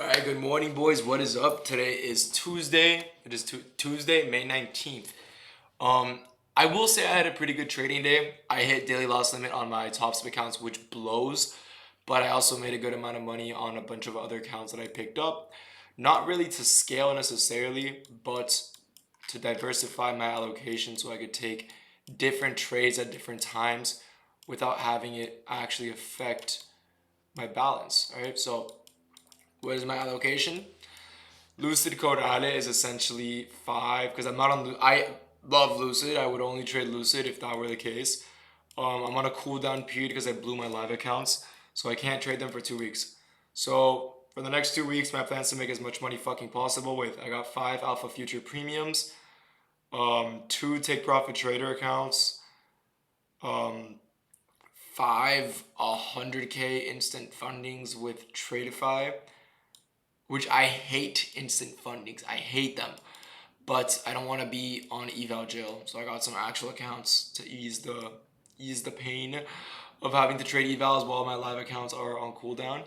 All right, good morning, boys. What is up? Today is Tuesday. It is Tuesday, May 19th. Um, I will say I had a pretty good trading day. I hit daily loss limit on my top step accounts, which blows, but I also made a good amount of money on a bunch of other accounts that I picked up. Not really to scale necessarily, but to diversify my allocation so I could take different trades at different times without having it actually affect my balance. All right, so what is my allocation? Lucid Corale is essentially five because I'm not on. I love Lucid. I would only trade Lucid if that were the case. I'm on a cooldown period because I blew my live accounts, so I can't trade them for 2 weeks. So for the next 2 weeks, my plan is to make as much money fucking possible. With I got 5 Alpha Future premiums, two take profit trader accounts, um, five 100K instant fundings with Tradeify, which I hate instant fundings. I hate them. But I don't want to be on eval jail. So I got some actual accounts to ease the pain of having to trade evals while my live accounts are on cooldown.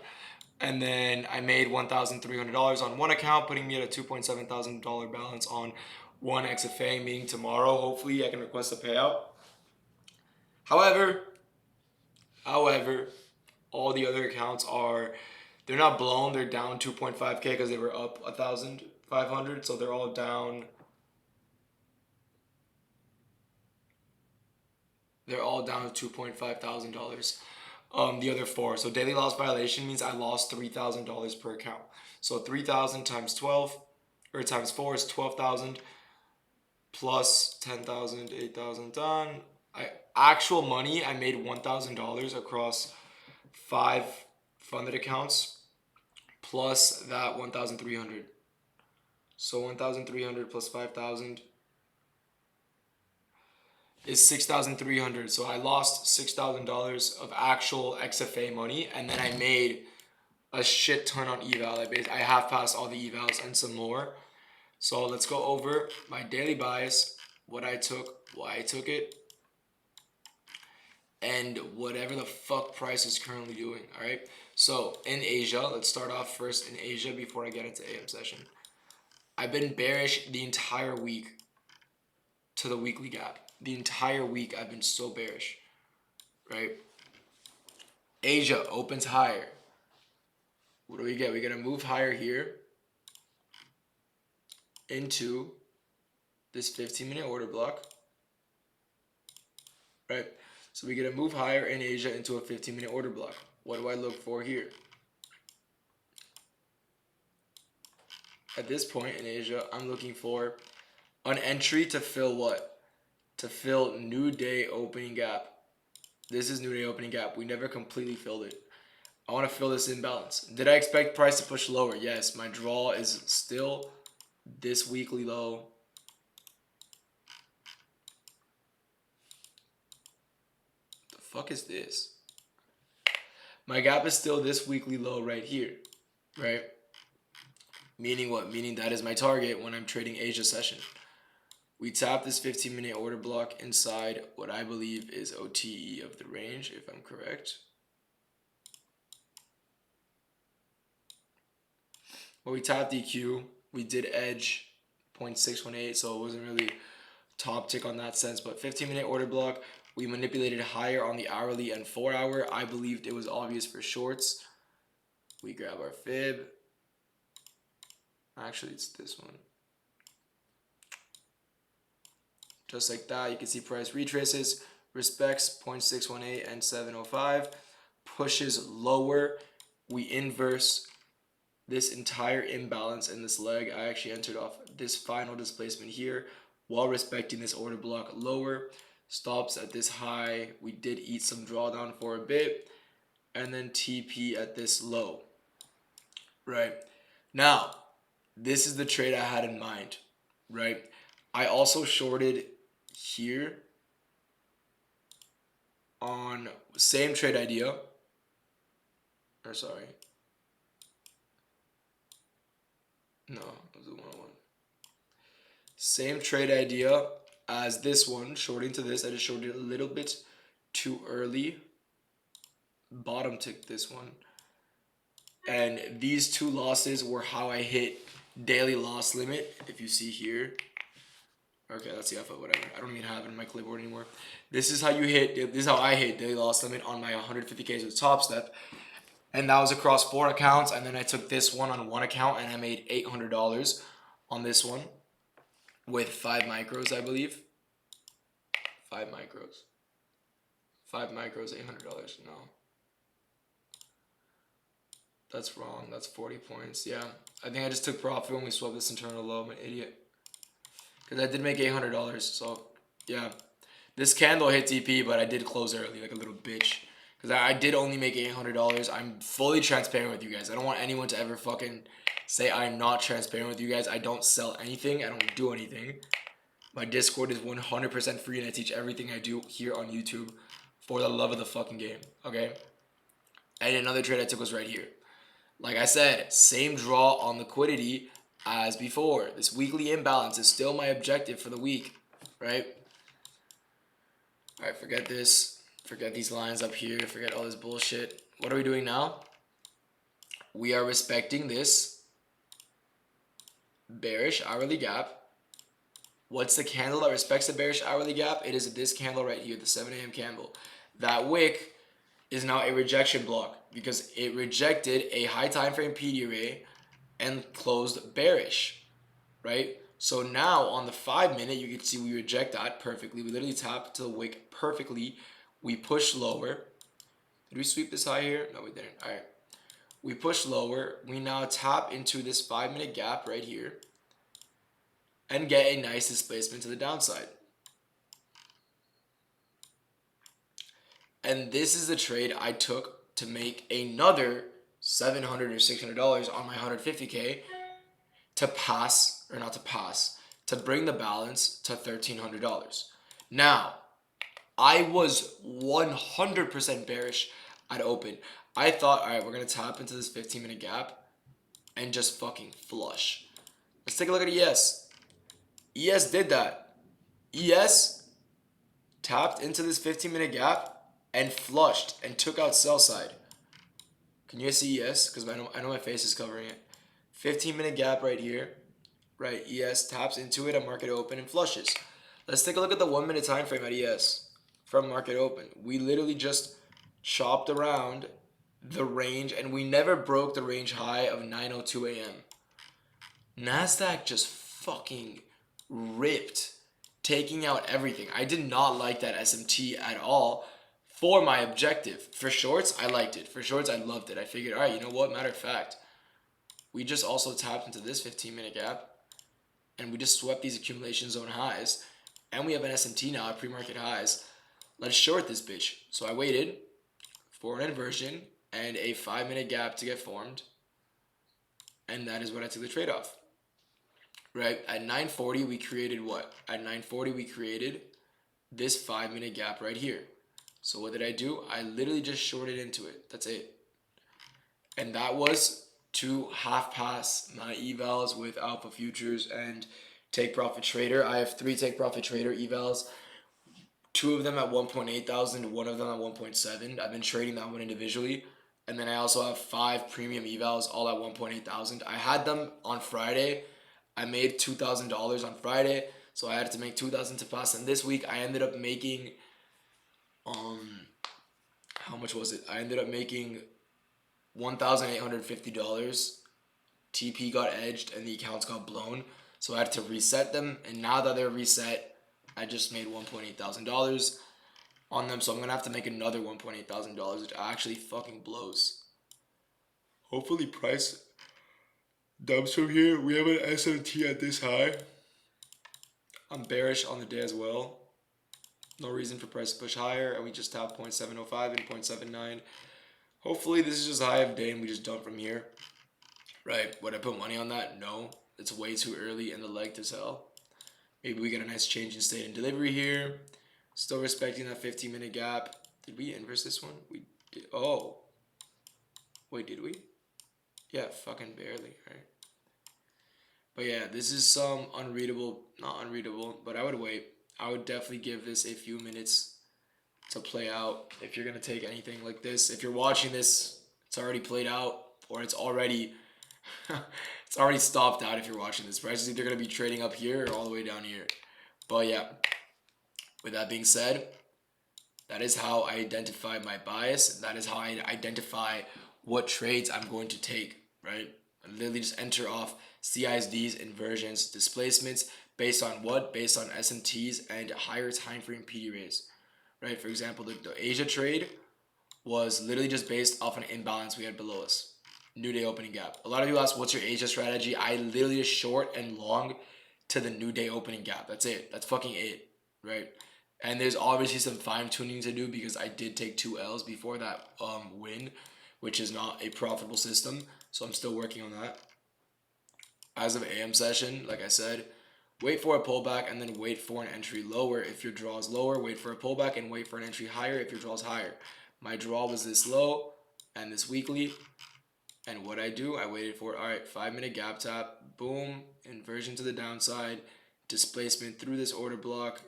And then I made $1,300 on one account, putting me at a $2,700 balance on one XFA, meaning tomorrow, hopefully I can request a payout. However, however, all the other accounts they're not blown, they're down 2.5K because they were up 1,500, so they're all down. They're all down to $2,500. The other four. So daily loss violation means I lost $3,000 per account. So 3,000 times 12 or times 4 is 12,000 plus 10,000, 8,000 done. Actual money, I made $1,000 across 5 funded accounts plus that 1,300. So 1,300 plus 5,000 is 6,300. So I lost $6,000 of actual XFA money, and then I made a shit ton on eval. I half passed all the evals and some more. So let's go over my daily bias, what I took, why I took it, and whatever the fuck price is currently doing. All right. So in Asia, let's start off first in Asia before I get into AM session. I've been bearish the entire week to the weekly gap. The entire week I've been so bearish, right? Asia opens higher. What do we get? We get a move higher here into this 15-minute order block, right? So we get a move higher in Asia into a 15-minute order block. What do I look for here? At this point in Asia, I'm looking for an entry to fill what? To fill new day opening gap. This is new day opening gap. We never completely filled it. I want to fill this imbalance. Did I expect price to push lower? Yes. My draw is still this weekly low. The fuck is this? My gap is still this weekly low right here, right? Meaning what? Meaning that is my target when I'm trading Asia session. We tap this 15-minute order block inside what I believe is OTE of the range, if I'm correct. Well, we tapped DQ. We did edge 0.618, so it wasn't really top tick on that sense. But 15-minute order block, we manipulated higher on the hourly and 4-hour. I believed it was obvious for shorts. We grab our fib. Actually, it's this one. Just like that, you can see price retraces, respects 0.618 and 705, pushes lower. We inverse this entire imbalance in this leg. I actually entered off this final displacement here while respecting this order block lower. Stops at this high. We did eat some drawdown for a bit, and then TP at this low. Right now, this is the trade I had in mind. Right, I also shorted here on same trade idea. Or sorry, no, it was a 101. Same trade idea as this one, shorting to this. I just shorted a little bit too early. Bottom tick this one. And these two losses were how I hit daily loss limit. If you see here. Okay, that's the alpha, whatever. I don't even have it in my clipboard anymore. This is how you hit, this is how I hit daily loss limit on my 150Ks with Top Step. And that was across 4 accounts. And then I took this one on one account and I made $800 on this one with 5 micros, I believe. 5 micros. 5 micros, $800. No. That's wrong. That's 40 points. Yeah. I think I just took profit when we swapped this internal low. I'm an idiot. Because I did make $800. So, yeah. This candle hit TP, but I did close early like a little bitch. Because I did only make $800. I'm fully transparent with you guys. I don't want anyone to ever fucking say I'm not transparent with you guys. I don't sell anything. I don't do anything. My Discord is 100% free and I teach everything I do here on YouTube for the love of the fucking game. Okay? And another trade I took was right here. Like I said, same draw on liquidity as before. This weekly imbalance is still my objective for the week, right? All right, forget this. Forget these lines up here. Forget all this bullshit. What are we doing now? We are respecting this bearish hourly gap. What's the candle that respects the bearish hourly gap? It is this candle right here, the 7 a.m. candle. That wick is now a rejection block because it rejected a high time frame PD array and closed bearish, right? So now on the 5 minute, you can see we reject that perfectly. We literally tap to the wick perfectly. We push lower. Did we sweep this high here? No, we didn't. All right. We push lower. We now tap into this 5 minute gap right here and get a nice displacement to the downside. And this is the trade I took to make another $700 or $600 on my 150K to pass, or not to pass, to bring the balance to $1,300. Now, I was 100% bearish at open. I thought, all right, we're going to tap into this 15-minute gap and just fucking flush. Let's take a look at ES. ES did that. ES tapped into this 15-minute gap and flushed and took out sell side. Can you guys see ES? Because I know my face is covering it. 15-minute gap right here. Right, ES taps into it at market open and flushes. Let's take a look at the 1 minute time frame at ES from market open. We literally just chopped around the range and we never broke the range high of 9:02 a.m. Nasdaq just fucking ripped, taking out everything. I did not like that SMT at all for my objective. For shorts, I liked it. For shorts, I loved it. I figured, all right, you know what? Matter of fact, we just also tapped into this 15-minute gap and we just swept these accumulation zone highs. And we have an SMT now at pre-market highs. Let's short this bitch. So I waited for an inversion and a 5-minute gap to get formed. And that is what I took the trade off. Right? At 9:40, we created what? At 9:40, we created this 5-minute gap right here. So what did I do? I literally just shorted into it. That's it. And that was to half pass my evals with Alpha Futures and Take Profit Trader. I have 3 Take Profit Trader evals. 2 of them at 1.8 thousand, 1 of them at 1.7. I've been trading that one individually. And then I also have 5 premium evals, all at 1.8 thousand. I had them on Friday. I made $2,000 on Friday, so I had to make $2,000 to pass. And this week I ended up making, how much was it? I ended up making $1,850. TP got edged and the accounts got blown, so I had to reset them. And now that they're reset, I just made $1.8 thousand on them. So I'm gonna have to make another $1.8 thousand, which actually fucking blows. Hopefully price dumps from here. We have an SMT at this high. I'm bearish on the day as well. No reason for price to push higher, and we just tap 0.705 and 0.79. Hopefully this is just high of day and we just dump from here. Right, would I put money on that? No, it's way too early in the leg to sell. Maybe we get a nice change in state and delivery here. Still respecting that 15-minute gap. Did we inverse this one? We did. Oh. Wait, did we? Yeah, fucking barely, right? But yeah, this is some unreadable, not unreadable, but I would wait. I would definitely give this a few minutes to play out if you're going to take anything like this. If you're watching this, it's already played out. or it's already it's already stopped out if you're watching this. Price is either going to be trading up here or all the way down here. But yeah, with that being said, that is how I identify my bias. That is how I identify what trades I'm going to take, right? I literally just enter off CISDs, inversions, displacements based on what? Based on SMTs and higher time frame PD rays, right? For example, the Asia trade was literally just based off an imbalance we had below us. New day opening gap. A lot of you ask, what's your Asia strategy? I literally just short and long to the new day opening gap. That's it. That's fucking it, right? And there's obviously some fine tuning to do because I did take 2 L's before that win, which is not a profitable system. So I'm still working on that. As of AM session, like I said, wait for a pullback and then wait for an entry lower. If your draw is lower, wait for a pullback and wait for an entry higher if your draw is higher. My draw was this low and this weekly. And what I do, I waited for, all right, 5-minute gap tap, boom, inversion to the downside, displacement through this order block.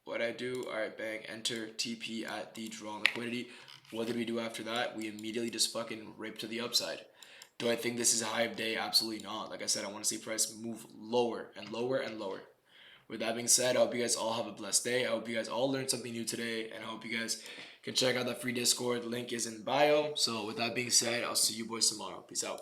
What I do, all right, bang, enter TP at the draw liquidity. What did we do after that? We immediately just fucking ripped to the upside. Do I think this is a high of day? Absolutely not. Like I said, I want to see price move lower and lower and lower. With that being said, I hope you guys all have a blessed day. I hope you guys all learned something new today, and I hope you guys can check out that free Discord. Link is in bio. So with that being said, I'll see you boys tomorrow. Peace out.